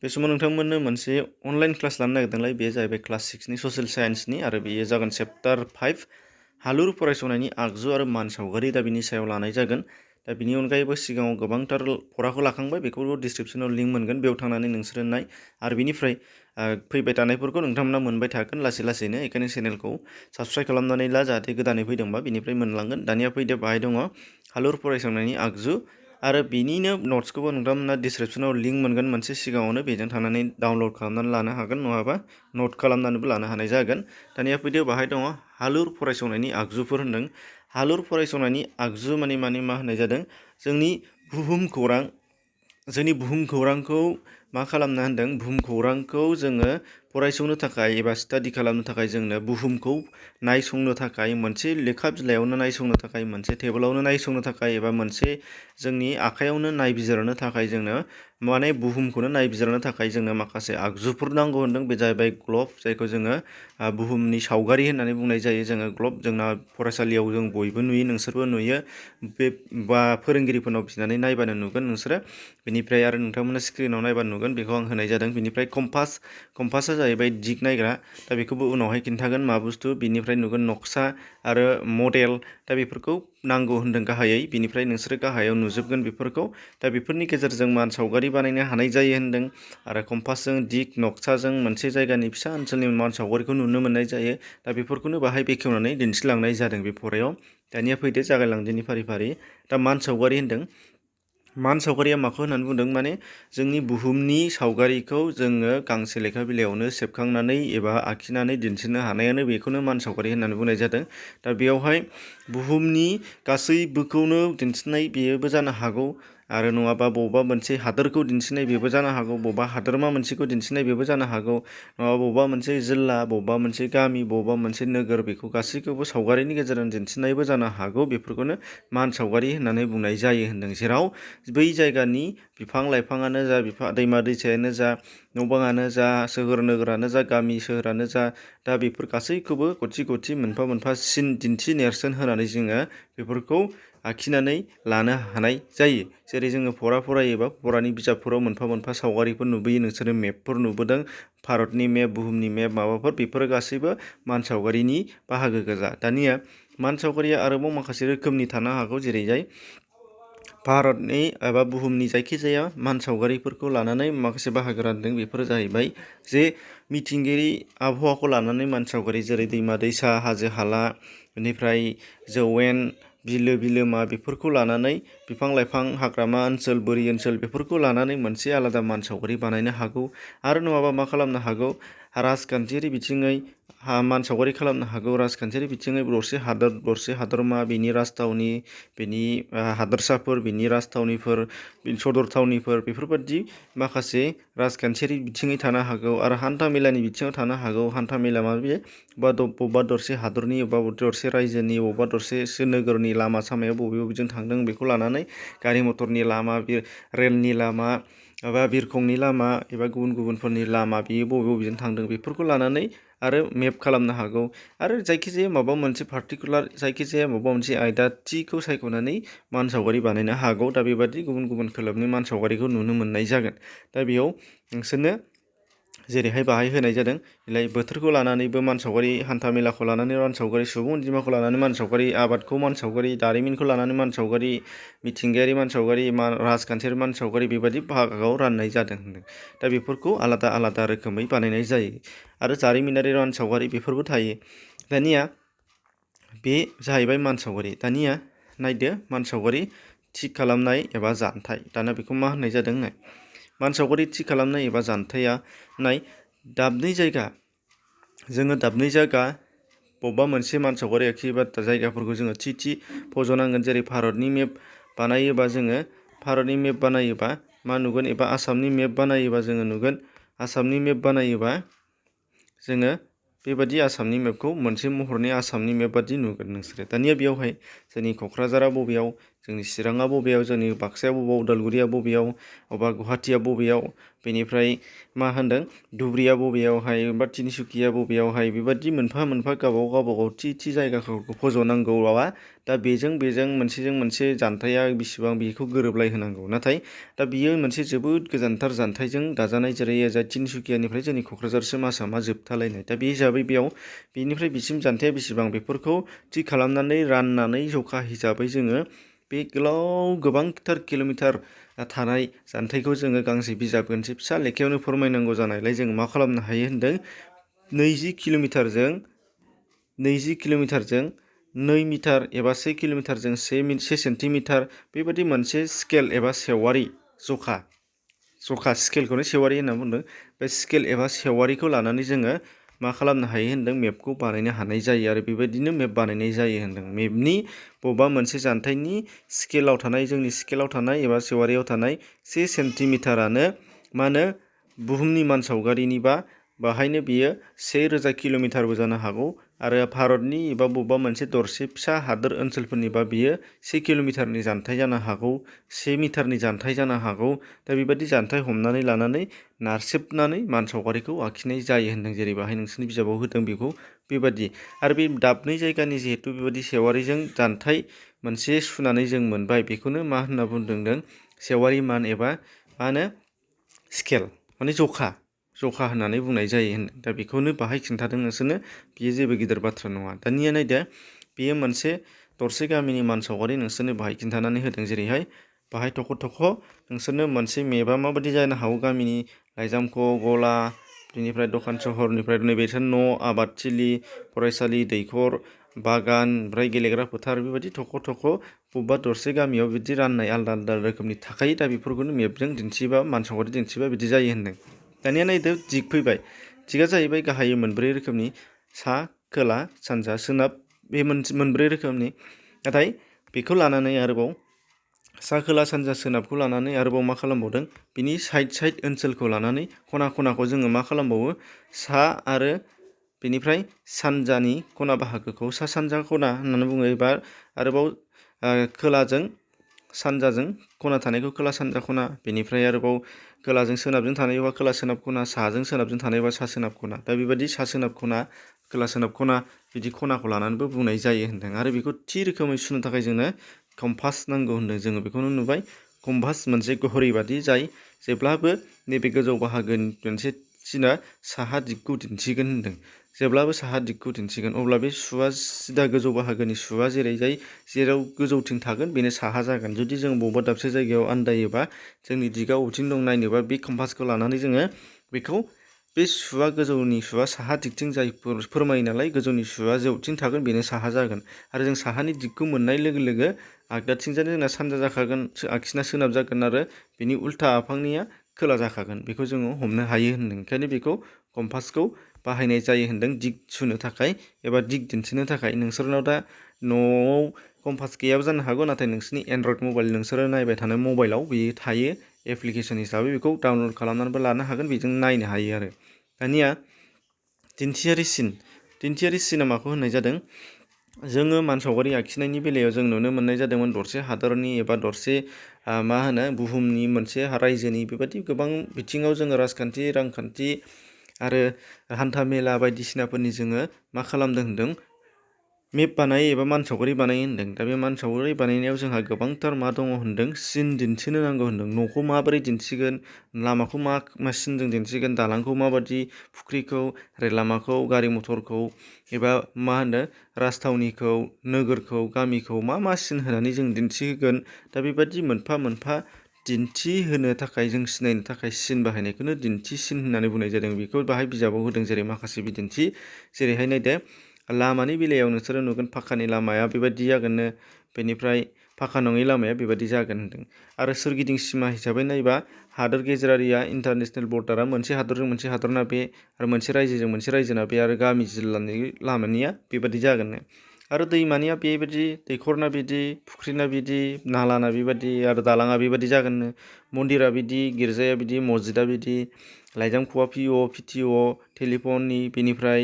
बे समाव नोंथांमोननो मोनसे अनलाइन क्लास लानो नागिरदोंलाय बे जाहैबाय क्लास 6नि ससियेल साइन्सनि आरो बेयो जागोन चैप्टार 5 हालुर फरायसंनायनि आगजु आरो मान सावगारि दा बिनि सायाव लानाय जागोन। दा बिनि अनगायैबो सिगाङाव गोबांथार फराखौ लाखांबाय बेखौबो डिसक्रिप्शनाव लिंक मोनगोन बेयाव थांनानै नोंसोरो नाय आरो बिनिफ्राय फैबाय थानायफोरखौ नोंथांमोना मोनबाय थागोन लासै लासैनो बेखायनो चेनेलखौ साबस्क्राइब खालामनानै ला जाहाथे गोदानै फैदोंबा बिनिफ्राय मोनलांगोन। दानिया फैदो बाहाय दङ हालुर फरायसंनायनि आगजु आरो बिनिनो नट्सखौबो नोंथांमोना डिसक्रिप्शनाव लिंक मोनगोन मोनसे सिगाङावनो बेजों थांनानै डाउनलड खालामनानै लानो हागोन नङाबा नट खालामनानैबो लानो हानाय जागोन। दानिया फैदो बाहाय दङ हालुर फरायसंनायनि आगजुफोर होनदों। हालुर फरायसंनायनि आगजु माने मा होननाय जादों जोंनि बुहुम खौरांखौ मा खालामना होनदों बुहुम खौरांखौ जोङो फरायसंनो थाखाय एबा स्टाडि खालामनो थाखाय जोंनो बुहुमखौ नायसंनो थाखाय मोनसे लेखा बिलाइयावनो नायसंनो थाखाय मोनसे टेबोलावनो नायसंनो थाखाय एबा मोनसे जोंनि आखायावनो नायबिजिरनो थाखाय जोंनो माने बुहुमखौनो नायबिजिरनो थाखाय जोंनो माखासे आगजुफोर नांगौ होनदों। बे जाहैबाय ग्ल'ब जायखौ जोङो बुहुमनि सावगारि होननानै बुंनाय जायो जोङो ग्ल'ब जोंना फरायसालियाव जों बयबो नुयो नोंसोरबो नुयो बे बा फोरोंगिरिफोरनाव बिनानै नायबानो नुगोन नोंसोरो। बेनिफ्राय आरो नोंथांमोना स्क्रिनाव नायबानो नुगोन बेखौ आं होनाय जादों। बेनिफ्राय कम्पासआ जाहैबाय दिग नायग्रा दा बेखौबो उनावहाय खिन्थागोन मा बुस्थु। बिनिफ्राय नुगोन नक्सा आरो मडेल दा बेफोरखौ नांगौ होनदों गाहायै। बिनिफ्राय नोंसोरो गाहायाव नुजोबगोन बेफोरखौ दा बेफोरनि गेजेरजों मान सावगारि बानायनो हानाय जायो होनदों आरो कम्पासजों दिग नक्साजों मोनसे जायगानि फिसा ओनसोलनि मान सावगारिखौ नुनो मोननाय जायो। दा बेफोरखौनो बाहाय बेखेवनानै दिन्थिलांनाय जादों बे फरायाव। दानिया फैदो जागायलांदिनि फारि फारि। दा मान सावगारि होनदों मान सावगारिया माखौ होननानै बुंदों माने जोंनि बुहुमनि सावगारिखौ जोङो गांसे लेखा बिलाइयावनो सेबखांनानै एबा आखिनानै दिन्थिनो हानायानो बेखौनो मान सावगारि होननानै बुंनाय जादों। दा बेयावहाय बुहुमनि गासैबोखौनो दिन्थिनाय बेयोबो जानो हागौ आरो नङाबा बबेबा मोनसे हादोरखौ दिन्थिनाय बेबो जानो हागौ, बबेबा हादोरमा मोनसेखौ दिन्थिनाय बेबो जानो हागौ, नङाबा बबेबा मोनसे जिल्ला, बबेबा मोनसे गामि, बबेबा मोनसे नोगोर बेखौ गासैखौबो सावगारिनि गेजेरजों दिन्थिनायबो जानो हागौ। बेफोरखौनो मान सावगारि होननानै बुंनाय जायो होनदों। जेराव बै जायगानि बिफां लाइफाङानो जा दैमा दैसायानो जा न' बाङानो जा सोहोर नोगोरानो जा गामि सोहोरानो जा दा बेफोर गासैखौबो गथि गथि मोनफा मोनफा सिन दिन्थि नेरसोन होनानै जोङो बेफोरखौ आखिनानै लानो हानाय जायो। जेरै जोङो फरायोबा फरानि बिजाबफोराव मोनफा मोनफा सावगारिफोर नुबोयो नोंसोरो मेपफोर नुबोदों भारतनि मेप बुहुमनि मेप माबाफोर बेफोरो गासैबो मान सावगारिनि बाहागो गोजा। दानिया मान सावगारिया आरोबाव माखासे रोखोमनि थानो हागौ जेरैजाय भारतनि एबा बुहुमनि जायखिजाया मान सावगारिफोरखौ लानानै माखासे बाहागो रानदों। बेफोरो जाहैबाय जे मिथिंगायारि आबहावाखौ लानानै मान सावगारि जेरै दैमा दैसा हाजो हाला बेनिफ्राय जौवेन बिलो बिलोमा बेफोरखौ लानानै बिफां लाइफां हाग्रामा ओनसोल बोरि ओनसोल बेफोरखौ लानानै मोनसे आलादा मान सावगारि बानायनो हागौ। आरो नङाबा मा खालामनो हागौ राजखान्थियारि बिथिङै मान सावगारि खालामनो हागौ। राजखान्थियारि बिथिङै दरसे हादोर दरसे हादरमा बेनि राजथावनि बेनि हादोरसाफोर बेनि राजथावनिफोर सदर थावनिफोर बेफोरबायदि माखासे राजखान्थियारि बिथिङै थानो हागौ आरो हान्था मेलानि बिथिङाव थानो हागौ। हान्था मेला माबे बबेबा दरसे हादरनि बबेबा दरसे रायजोनि बबेबा दरसे नोगोरनि लामा सामायाव बबेजों थांदों बेखौ लानानै गारि मटरनि लामा रेलनि लामा एबा बिरखंनि लामा एबा गुबुन गुबुनफोरनि लामा बेयो बबेजों थांदों बेफोरखौ लानानै आरो मेप खालामनो हागौ। आरो जायखिजाया माबा मोनसे पार्टिकुलार जायखिजाया माबा मोनसे आयदाथिखौ सायख'नानै मान सावगारि बानायनो हागौ। दा बेबादि गुबुन गुबुन खोलोबनि मान सावगारिखौ नुनो मोननाय जागोन। दा बेयाव नोंसोरनो जेरैहाय बाहाय होनाय जादों बोथोरखौ लानानैबो मान सावगारि हान्था मेलाखौ लानानै मान सावगारि सुबुं अनजिमाखौ लानानै मान सावगारि आबादखौ मान सावगारि दारिमिनखौ लानानै मान सावगारि मिथिंगायारि मान सावगारि राजखान्थियारि मान सावगारि बेबायदि बाहागोआव राननाय जादों होनदों। दा बेफोरखौ आलादा आलादा रोखोमै बानायनाय जायो आरो जारिमिनारि मान सावगारि बेफोरबो थायो। दानिया बे जाहैबाय मान सावगारि। दानिया नायदो मान सावगारि थि खालामनाय एबा जानथाइ। दाना बेखौ मा होननाय जादों नाय मान सावगारि थि खालामनाय एबा जानथाइया नाय दाबनै जायगा जोङो दाबनै जायगा बबेबा मोनसे मान सावगारि आखियोबा जायगाफोरखौ जोङो थि फज'नांगोन। जेरै भारतनि मेप बानायोबा जोङो भारतनि मेप बानायोबा मा नुगोन एबा आसामनि मेप बानायोबा जोङो नुगोन आसामनि मेप बानायोबा जोङो बेबादि आसामनि मेपखौ मोनसे महरनि आसामनि मेप बादि नुगोन नोंसोरो। दानिया बेयावहाय जोंनि क'क्राझारा बबेयाव, जोंनि चिराङा बबेयाव, जोंनि बाक्साया बबेयाव, उदालगुरिया बबेयाव, अबा गुवाहाटिया बबेयाव, बेनिफ्राय मा होनदों धुबुरिया बबेयावहाय बा तिनिसुकिया बबेयावहाय, बेबादि मोनफा मोनफा गावबागाव थि जायगाखौ फज'नांगौआ दा बेजों मोनसेजों मोनसे जानथाया बेसेबां बेखौ गोरोबलाय होनांगौ। नाथाय दा बियो मोनसे जोबोद गोजानथार जानथायजों दाजानाय, जेरै तिनिसुकियानिफ्राय जोंनि क'क्राझारसिम आसामा जोबथालायनाय। दा बे हिसाबै बेयाव बेनिफ्राय बिसिम जानथाया बेसेबां बेफोरखौ थि खालामनानै राननानै जखा हिसाबै जोङो बे गोबांथार किल'मिटार थानाय जानथायखौ जोङो गांसे बिजाब मोनसे फिसा लेखायावनो फोरमायनांगौ जानायलाय जों मा खालामनो हायो होनदों 20 किल'मिटारजों 2 मिटार एबा 1 किल'मिटारजों 1 सेन्टिमिटार बेबादि मोनसे स्केल एबा सेवारि जखा स्केलखौनो सेवारि होनना बुंदों। बे स्केल एबा सेवारिखौ लानानै जोङो मा खालामनो हायो होनदों मेपखौ बानायनो हानाय जायो आरो बेबायदिनो मेप बानायनाय जायो होनदों। मेपनि बबेबा मोनसे जानथायनि स्केलाव थानाय जोंनि स्केलाव थानाय एबा सेवारियाव थानाय 1 सेन्टिमिटारानो मा होनो बुहुमनि मानसावगारिनिबा बाहायनो बियो 1000 किल'मिटारबो जानो हागौ आरो भारतनि एबा बबेबा मोनसे दरसे फिसा हादोर ओनसोलफोरनिबा बियो 1 किल'मिटारनि जानथाय जानो हागौ, 1 मिटारनि जानथाय जानो हागौ। दा बेबायदि जानथाय हमनानै लानानै नारसेबनानै मानसावगारिखौ आखिनाय जायो होनदों। जेरै बाहाय नोंसोरनि बिजाबाव होदों बेखौ बेबादि आरो बे दाबनै जायगानि जिहेथु बेबायदि सेवारिजों जानथाय मोनसे सुनानै जों मोनबाय, बेखौनो मा होनना बुंदों सेवारि मान एबा मा होनो स्केल माने जखा होननानै बुंनाय जायो होनदों। दा बेखौनो बाहाय खिन्थादों नोंसोरनो, बियो जेबो गिदिर बाथ्रा नङा। दानिया नायदो बेयो मोनसे दरसे गामिनि मानसावगारि नोंसोरनो बाहाय खिन्थानानै होदों। जेरैहाय बाहाय थख' नोंसोरनो मोनसे मेपा माबायदि जानो हागौ गामिनि लाइजामख' गला, बेनिफ्राय दखान सहरनिफ्राय नैबे न', आबादथिलि, फरायसालि, दैखर, बागान, ओमफ्राय गेलेग्रा फोथार बेबायदि थख' बबेबा दरसे गामियाव बिदि राननाय आलदा रोखोमनि थाखायो। दा बेफोरखौनो मेपजों दिन्थिबा मानसावगारि दिन्थिबा बिदि जायो होनदों। दानिया नायदो दिग फैबाय। दिगा जाहैबाय गाहायै मोनब्रै रोखोमनि सा, खोला, सानजा, सोनाब बे मोनब्रै रोखोमनि। नाथाय बेखौ लानानै आरोबाव सा, खोला, सानजा, सोनाबखौ लानानै आरोबाव मा खालामबावदों बिनि साइड ओनसोलखौ लानानै खनाखौ जोङो मा खालामबावो सा आरो बेनिफ्राय सानजानि खना बाहागोखौ सा सानजा खना होननानै बुङो। एबा आरोबाव खोलाजों सानजाजों खना थानायखौ खोला सानजा खना, बेनिफ्राय आरोबाव खोलाजों सोनाबजों थानायबा खोला सोनाब खना, साहाजों सोनाबजों थानायबा सा सोनाब खना। दा बेबायदि सा सोनाब खना, खोला सोनाब खना बिदि खनाखौ लानानैबो बुंनाय जायो होनदों। आरो बेखौ थि रोखोमै सुनो थाखाय जोंनो कम्पास नांगौ होनदों। जोङो बेखौनो नुबाय कम्पास मोनसे घरि बादि जाय जेब्लाबो नैबे गोजौ बाहागोनि मोनसे सिना साहा दिगखौ दिन्थिगोन होनदों। जेब्लाबो साहा दिगखौ दिन्थिगोन अब्ला बे सुआ सिदा गोजौ बाहागोनि सुआ जेराव गोजौथिं थागोन बेनो साहा जागोन। जुदि जों बबेबा दाबसे जायगायाव आन्दायोबा जोंनि दिगा बबेथिं दं नायनोबा बे कम्पासखौ लानानै जोङो बेखौ बे सुआ गोजौनि सुआ साहा दिगथिं जाय फोरमायो नालाय गोजौनि सुआ जेथिं थागोन बेनो साहा जागोन। आरो जों साहानि दिगखौ मोननाय लोगो आगदाथिंजाय जोंना सानजा जाखागोन, आगसिना सोनाब जागोन आरो बिनि उल्था आफांनिया खोला जाखागोन। बेखौ जोङो हमनो हायो होनदों। ओंखायनो बेखौ कम्पासखौ बाहायनाय जायो होनदों दिग सुनो थाखाय एबा दिग दिन्थिनो थाखाय। नोंसोरनाव दा न'आव कम्पास गैयाबो जानो हागौ, नाथाय नोंसोरनि एन्ड्रइड मबाइल नोंसोरो नायबाय थानाय मबाइलाव बेयो थायो एप्लिकेसन हिसाबै। बेखौ डाउनलड खालामनानैबो लानो हागोन, बेजों नायनो हायो आरो। दानिया दिन्थियारि सिना माखौ होननाय जादों जोङो मानसावगारि आखिनायनि बेलायाव जों नुनो मोननाय जादोंमोन दरसे हादरनि एबा दरसे बुहुमनि मोनसे रायजोनि बेबायदि गोबां बिथिङाव जोङो राजखान्थि, रांखान्थि आरो हान्था मेला बायदिसिनाफोरनि जोङो मा खालामदों होनदों मेप बानायो एबा मानसावगारि बानायो होनदों। दा बे मानसावगारि बानायनायाव जोंहा गोबांथार मा दङ होनदों सिन दिन्थिनो नांगौ होनदों। न'खौ माबोरै दिन्थिगोन, लामाखौ मा सिनजों दिन्थिगोन, दालांखौ माबायदि, फुख्रिखौ, रेल लामाखौ, गारि मथरखौ एबा राजथावनिखौ, नोगोरखौ, गामिखौ मा सिन होनानै जों दिन्थिहोगोन। दा बेबायदि मोनफा मोनफा दिन्थिहोनो थाखाय जों सिनायनो थाखाय सिन बाहायनायखौनो दिन्थि सिन होननानै बुंनाय जादों। बेखौ बाहाय बिजाबाव होदों। जेरै माखासे बिदिन्थि जेरैहाय नायदो लामानि बेलायाव नोंसोरो नुगोन फाखानि लामाया बेबायदि जागोननो, बेनिफ्राय फाखा नङै लामाया बेबायदि जागोन होनदों। आरो सोरगिदिं सिमा हिसाबै नायबा हादोर गेजेरारिया इन्टारनेसनेल बर्डारा मोनसे हादरजों मोनसे हादरना बे, आरो मोनसे रायजोजों मोनसे रायजोना बे, आरो गामि जिल्लानि लामानिया बेबायदि जागोननो। आरो दैमानिया बेबायदि, दैखरना बिदि, फुख्रिना बिदि, नालाना बेबायदि, आरो दालाङा बेबायदि जागोननो। मन्दिरा बिदि, गिर्जाया बिदि, मस्जिदा बिदि, लाइजामख'आ PO, PTO, टेलिफननि, बेनिफ्राय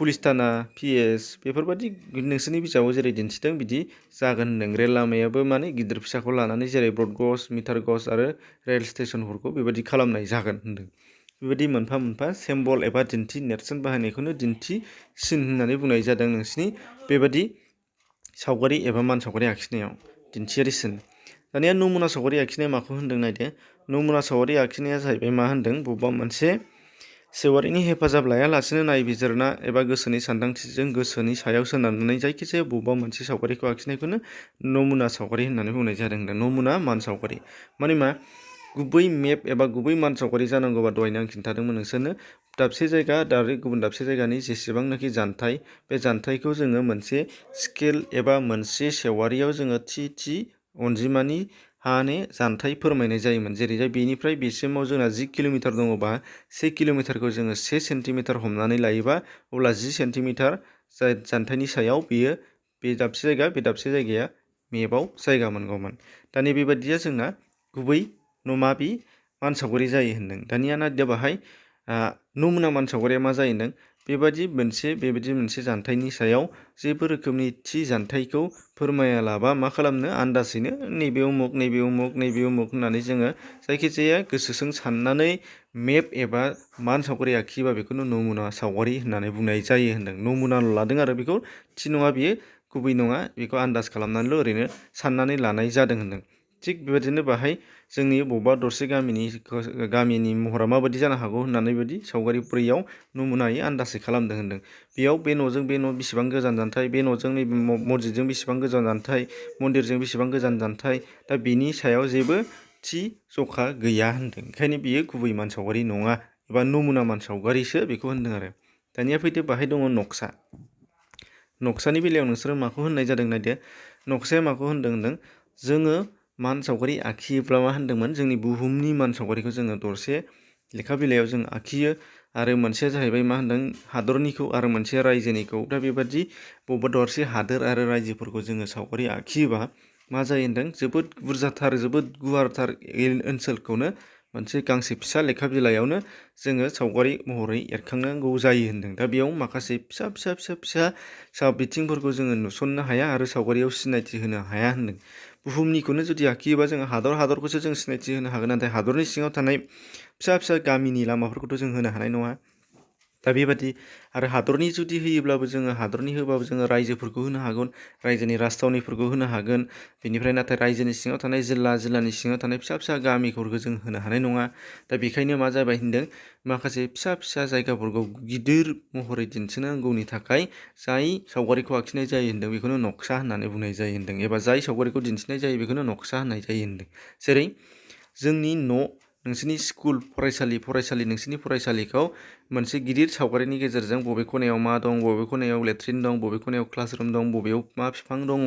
पुलिस थाना PS बेफोरबायदि नोंसोरनि बिजाबाव जेरै दिन्थिदों बिदि जागोन होनदों। रेल लामायाबो माने गिदिर फिसाखौ लानानै जेरै ब्रड गज मिटार गज आरो रेल स्टेसनफोरखौ बेबायदि खालामनाय जागोन होनदों। बेबायदि मोनफा मोनफा सिम्बल एबा दिन्थि नेरसोन बाहायनायखौनो दिन्थिसिन होननानै बुंनाय जादों नोंसिनि बेबायदि सावगारि एबा मान सावगारि आखिनायाव दिन्थियारिसिन। दानिया नमुना सावगारि आखिनाया माखौ होनदों नायदो। नमुना सावगारि आखिनाया जाहैबाय मा होनदों बबेबा मोनसे सेवारिनि हेफाजाब लायालासिनो नायबिजिरना एबा गोसोनि सानदांथिजों गोसोनि सायाव सोनारनानै जायखिजाया बबेबा मोनसे सावगारिखौ आखिनायखौनो नमुना सावगारि होननानै बुंनाय जादों। नमुना मान सावगारि माने मा गुबै मेप एबा गुबै मान सावगारि जानांगौबा दहायनो आं खिन्थादोंमोन नोंसोरनो दाबसे जायगा आरो गुबुन दाबसे जायगानि जेसेबांनाखि जानथाय बे जानथायखौ जोङो मोनसे स्केल एबा मोनसे सेवारियाव जोङो थि अनजिमानि जानथाय फोरमायनाय जायोमोन। जेरैहाय बेनिफ्राय बेसिमाव जोंना 10 किल'मिटार दङबा 1 किल'मिटारखौ जोङो 1 सेन्टिमिटार हमनानै लायोबा अब्ला 10 सेन्टिमिटार जानथायनि सायाव बेयो बे दाबसे जायगाया मेपआव जायगा मोनगौमोन। दानि बेबायदिया जोंना गुबै माबि मान सावगारि जायो होनदों। दानिया नायदो बाहाय नमुना मान सावगारिया मा जायो होनदों बेबायदि मोनसे जानथायनि सायाव जेबो रोखोमनि थि जानथायखौ फोरमायालाबा मा खालामनो आन्दाजैनो नैबे उमुक नैबे उमुक नैबे उमुक होननानै जोङो जायखिजाया गोसोजों साननानै मेप एबा मान सावगारि आखियोबा बेखौनो नमुना सावगारि होननानै बुंनाय जायो होनदों। नमुनाल' लादों आरो बेखौ थि नङा बियो गुबै नङा बेखौ आन्दाज खालामनानैल' ओरैनो साननानै लानाय जादों होनदों। थिग बेबायदिनो बाहाय जोंनि बबेबा दरसे गामिनि महरा माबायदि जानो हागौ होननानै बायदि सावगारि 4आव नमुनायै आन्दाजै खालामदों होनदों। बेयाव बे न'जों बे न' बेसेबां गोजान जानथाय बे न'जों नैबे मस्जिदजों बेसेबां गोजान जानथाय मन्दिरजों बेसेबां गोजान जानथाय दा बेनि सायाव जेबो थि जखा गैया होनदों। ओंखायनो बियो गुबै मान सावगारि नङा एबा नमुना मान सावगारिसो बेखौ होनदों आरो। दानिया फैदो बाहाय दङ नक्सा। नक्सानि बेलायाव नोंसोरो माखौ होननाय जादों नायदो। नक्साया माखौ होनदों जोङो मान सावगारि आखियोब्ला मा होनदोंमोन जोंनि बुहुमनि मान सावगारिखौ जोङो दरसे लेखा बिलाइयाव जों आखियो आरो मोनसेया जाहैबाय मा होनदों हादरनिखौ आरो मोनसेया रायजोनिखौ। दा बेबादि बबेबा दरसे हादोर आरो रायजोफोरखौ जोङो सावगारि आखियोबा मा जायो होनदों जोबोद बुरजाथार जोबोद गुवारथार ओनसोलखौनो मोनसे गांसे फिसा लेखा बिलाइयावनो जोङो सावगारि महरै एरखांनांगौ जायो होनदों। दा बेयाव माखासे फिसा बिथिंफोरखौ जोङो नुसननो हाया आरो सावगारियाव सिनायथि होनो हाया होनदों। बुहुमनिखौनो जुदि आखियोबा जोङो हादरखौसो जों सिनायथि होनो हागोन नाथाय हादरनि सिङाव थानाय फिसा गामिनि लामाफोरखौथ' जों होनो हानाय नङा। दा बेबादि आरो हादरनि जुदि होयोब्लाबो जोङो हादरनि होबाबो जोङो रायजोफोरखौ होनो हागोन रायजोनि राजथावनिफोरखौ होनो हागोन। बेनिफ्राय नाथाय रायजोनि सिङाव थानाय जिल्लानि सिङाव थानाय फिसा गामिफोरखौ जों होनो हानाय नङा। दा बेखायनो मा जाबाय होनदों माखासे फिसा जायगाफोरखौ गिदिर महरै दिन्थिनांगौनि थाखाय जाय सावगारिखौ आखिनाय जायो होनदों बेखौनो नक्सा होननानै बुंनाय जायो होनदों एबा जाय सावगारिखौ दिन्थिनाय जायो बेखौनो नक्सा होननाय जायो होनदों। जेरै जोंनि नोंसोरनि स्कुल फरायसालि नोंसोरनि फरायसालिखौ मोनसे गिदिर सावगारिनि गेजेरजों बबे खनायाव मा दं बबे खनायाव लेट्रिन दं बबे खनायाव क्लासरुम दं बबेयाव मा बिफां दङ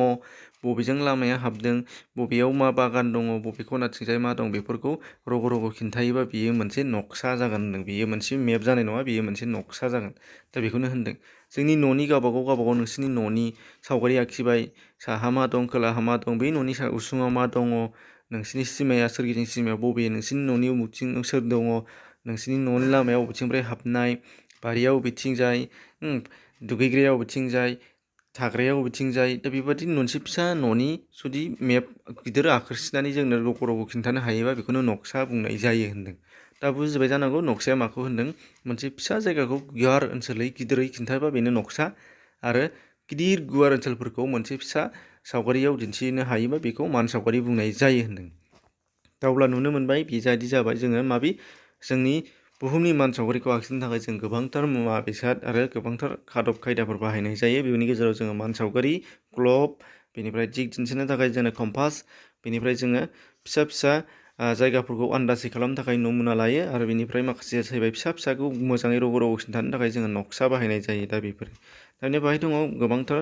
बबेजों लामाया हाबदों बबेयाव मा बागान दङ बबे खनाथिंजाय मा दं बेफोरखौ रग' खिन्थायोबा बियो मोनसे नक्सा जागोन होनदों। बियो मोनसे मेप जानाय नङा बियो मोनसे नक्सा जागोन। दा बेखौनो होनदों जोंनि न'नि गावबागाव नोंसोरनि न'नि सावगारि आखिबाय साहा मा दं खोलाहा मा दं बे न'नि उसुङाव मा दङ नोंसोरनि सोरगिदिं सिमायाव बबे नोंसोरनि न'नि उमुखथिं सोर दङ नोंसोरनि न'नि लामायाव बबेथिंनिफ्राय हाबनाय बारियाव बबेथिंजाय दुगैग्राया बबेथिंजाय थाग्राया बबेथिंजाय दा बेबादि मोनसे फिसा न'नि जुदि मेप गिदिर आखिनानै जोंनो रग' खिन्थानो हायोबा बेखौनो नक्सा बुंनाय जायो होनदों। दा बुजिबाय जानांगौ नक्साया माखौ होनदों मोनसे फिसा जायगाखौ गुवार ओनसोलै गिदिरै खिन्थाबा बेनो नक्सा आरो गिदिर गुवार ओनसोलफोरखौ मोनसे फिसा सावगारियाव दिन्थिनो हायोबा बेखौ मान सावगारि बुंनाय जायो होनदों। दा अब्ला नुनो मोनबाय बिबायदि जाबाय जोङो जोंनि बुहुमनि मान सावगारिखौ आखिनो थाखाय जों गोबांथार मुवा बेसाद आरो गोबांथार आदब खायदाफोर बाहायनाय जायो। बेनि गेजेराव जोङो मान सावगारि ग्लब बेनिफ्राय दिग दिन्थिनो थाखाय जोङो कम्पास बेनिफ्राय जोङो फिसा जायगाफोरखौ आन्दाजै खालामनो थाखाय नमुना लायो आरो बेनिफ्राय माखासे जाहैबाय फिसाखौ मोजाङै रग' खिन्थानो थाखाय जोङो नक्सा बाहायनाय जायो। दा बेफोर दानिया बाहाय दङ गोबांथार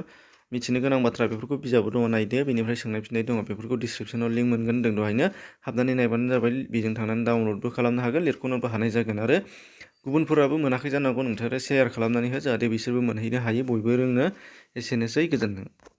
मिथिनो गोनां बाथ्रा बेफोरखौ बिजाबाव दङ नायदो बेनिफ्राय सोंनाय फिननाय दङ बेफोरखौ डिसक्रिपसनाव लिंक मोनगोन होनदों दहायनो हाबनानै नायबानो जाबाय बेजों थांनानै डाउनलडबो खालामनो हागोन लिरख'नोबो हानाय जागोन आरो गुबुनफोराबो मोनाखै जानांगौ नोंथाङा शेयार खालामनानै हो जाहाथे बिसोरबो मोनहैनो हायो बयबो रोंनो। एसेनोसै गोजोन्थों।